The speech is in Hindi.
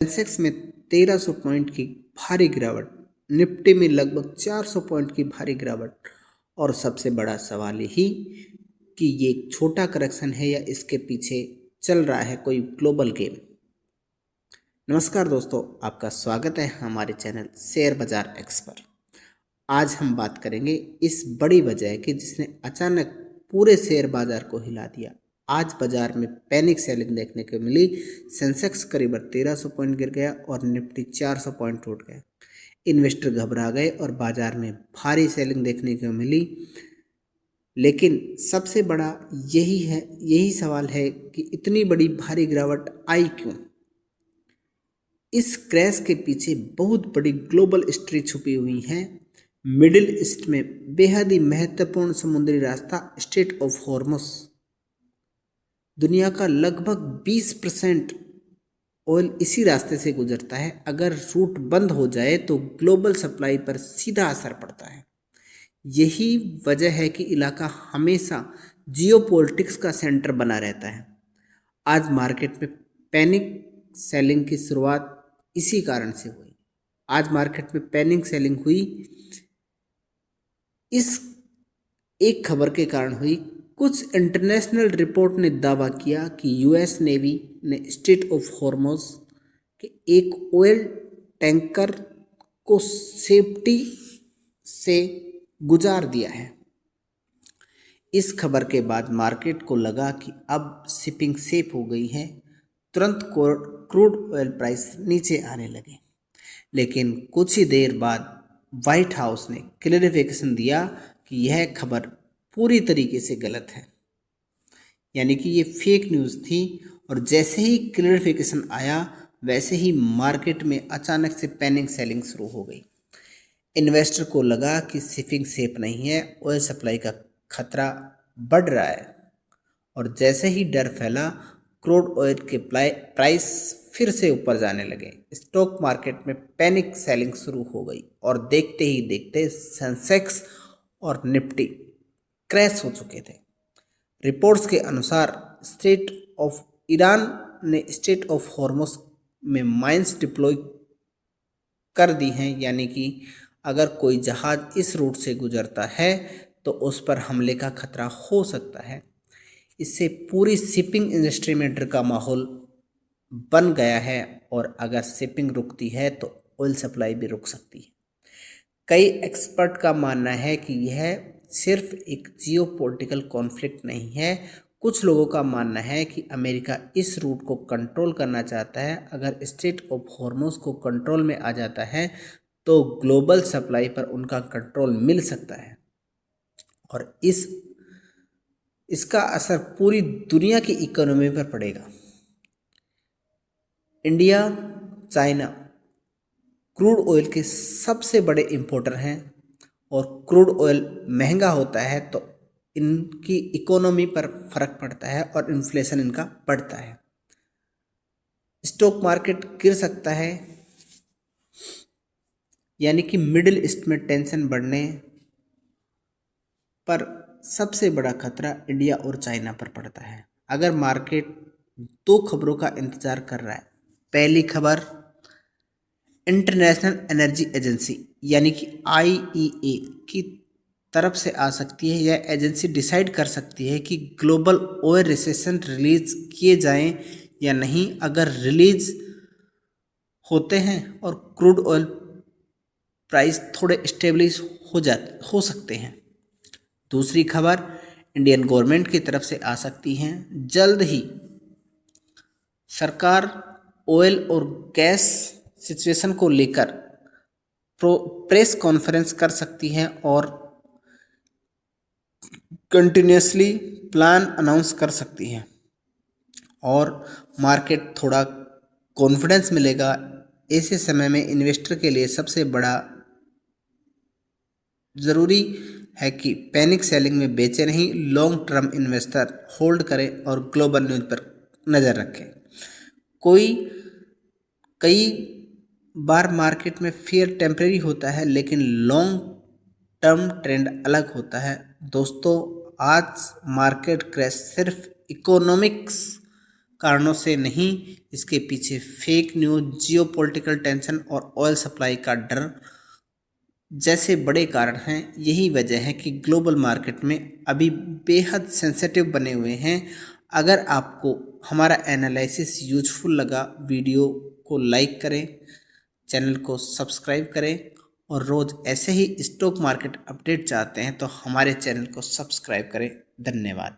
सेंसेक्स में 1300 पॉइंट की भारी गिरावट, निफ्टी में लगभग 400 पॉइंट की भारी गिरावट। और सबसे बड़ा सवाल यही कि ये एक छोटा करेक्शन है या इसके पीछे चल रहा है कोई ग्लोबल गेम। नमस्कार दोस्तों, आपका स्वागत है हमारे चैनल शेयर बाजार एक्स पर। आज हम बात करेंगे इस बड़ी वजह की जिसने अचानक पूरे शेयर बाजार को हिला दिया। आज बाजार में पैनिक सेलिंग देखने को मिली। सेंसेक्स करीब 1300 पॉइंट गिर गया और निफ्टी 400 पॉइंट टूट गया। इन्वेस्टर घबरा गए और बाजार में भारी सेलिंग देखने को मिली। लेकिन सबसे बड़ा यही सवाल है कि इतनी बड़ी भारी गिरावट आई क्यों। इस क्रैश के पीछे बहुत बड़ी ग्लोबल हिस्ट्री छुपी हुई है। मिडिल ईस्ट में बेहद ही महत्वपूर्ण समुद्री रास्ता स्ट्रेट ऑफ हॉर्मुज, दुनिया का लगभग 20% ऑयल इसी रास्ते से गुजरता है। अगर रूट बंद हो जाए तो ग्लोबल सप्लाई पर सीधा असर पड़ता है। यही वजह है कि इलाका हमेशा जियोपॉलिटिक्स का सेंटर बना रहता है। आज मार्केट में पैनिक सेलिंग की शुरुआत इसी कारण से हुई। आज मार्केट में पैनिक सेलिंग हुई, इस एक खबर के कारण हुई। कुछ इंटरनेशनल रिपोर्ट ने दावा किया कि यूएस नेवी ने स्ट्रेट ऑफ हॉर्मुज के एक ऑयल टैंकर को सेफ्टी से गुजार दिया है। इस खबर के बाद मार्केट को लगा कि अब शिपिंग सेफ हो गई है। तुरंत क्रूड ऑयल प्राइस नीचे आने लगे। लेकिन कुछ ही देर बाद व्हाइट हाउस ने क्लैरिफिकेशन दिया कि यह खबर पूरी तरीके से गलत है, यानी कि ये फेक न्यूज़ थी। और जैसे ही क्लैरिफिकेशन आया वैसे ही मार्केट में अचानक से पैनिक सेलिंग शुरू हो गई। इन्वेस्टर को लगा कि शिपिंग सेफ नहीं है, ऑयल सप्लाई का खतरा बढ़ रहा है। और जैसे ही डर फैला, क्रूड ऑयल के प्राइस फिर से ऊपर जाने लगे। स्टॉक मार्केट में पैनिक सेलिंग शुरू हो गई और देखते ही देखते सेंसेक्स और निफ्टी क्रैश हो चुके थे। रिपोर्ट्स के अनुसार ईरान ने स्ट्रेट ऑफ हॉर्मुज में माइंस डिप्लॉय कर दी हैं, यानी कि अगर कोई जहाज इस रूट से गुजरता है तो उस पर हमले का खतरा हो सकता है। इससे पूरी शिपिंग इंडस्ट्री में डर का माहौल बन गया है और अगर शिपिंग रुकती है तो ऑयल सप्लाई भी रुक सकती है। कई एक्सपर्ट का मानना है कि यह सिर्फ एक जियोपॉलिटिकल कॉन्फ्लिक्ट नहीं है। कुछ लोगों का मानना है कि अमेरिका इस रूट को कंट्रोल करना चाहता है। अगर स्ट्रेट ऑफ हॉर्मुज को कंट्रोल में आ जाता है तो ग्लोबल सप्लाई पर उनका कंट्रोल मिल सकता है और इसका असर पूरी दुनिया की इकोनॉमी पर पड़ेगा। इंडिया, चाइना क्रूड ऑयल के सबसे बड़े इंपोर्टर हैं और क्रूड ऑयल महंगा होता है तो इनकी इकोनॉमी पर फर्क पड़ता है और इन्फ्लेशन इनका बढ़ता है। स्टॉक मार्केट गिर सकता है, यानी कि मिडिल ईस्ट में टेंशन बढ़ने पर सबसे बड़ा खतरा इंडिया और चाइना पर पड़ता है। अगर मार्केट दो खबरों का इंतजार कर रहा है, पहली खबर इंटरनेशनल एनर्जी एजेंसी यानी कि आईईए की तरफ से आ सकती है। यह एजेंसी डिसाइड कर सकती है कि ग्लोबल ऑयल रिसेशन रिलीज किए जाएं या नहीं। अगर रिलीज होते हैं और क्रूड ऑयल प्राइस थोड़े स्टेबलिश हो सकते हैं। दूसरी खबर इंडियन गवर्नमेंट की तरफ से आ सकती है। जल्द ही सरकार ऑयल और गैस सिचुएशन को लेकर प्रेस कॉन्फ्रेंस कर सकती है और कंटिन्यूसली प्लान अनाउंस कर सकती है और मार्केट थोड़ा कॉन्फिडेंस मिलेगा। ऐसे समय में इन्वेस्टर के लिए सबसे बड़ा ज़रूरी है कि पैनिक सेलिंग में बेचे नहीं, लॉन्ग टर्म इन्वेस्टर होल्ड करें और ग्लोबल न्यूज़ पर नज़र रखें। कई बार मार्केट में फियर टेम्परेरी होता है लेकिन लॉन्ग टर्म ट्रेंड अलग होता है। दोस्तों, आज मार्केट क्रैश सिर्फ इकोनॉमिक्स कारणों से नहीं, इसके पीछे फेक न्यूज़, जियोपॉलिटिकल टेंशन और ऑयल सप्लाई का डर जैसे बड़े कारण हैं। यही वजह है कि ग्लोबल मार्केट में अभी बेहद सेंसिटिव बने हुए हैं। अगर आपको हमारा एनालिसिस यूजफुल लगा, वीडियो को लाइक करें, चैनल को सब्सक्राइब करें और रोज़ ऐसे ही स्टॉक मार्केट अपडेट चाहते हैं तो हमारे चैनल को सब्सक्राइब करें। धन्यवाद।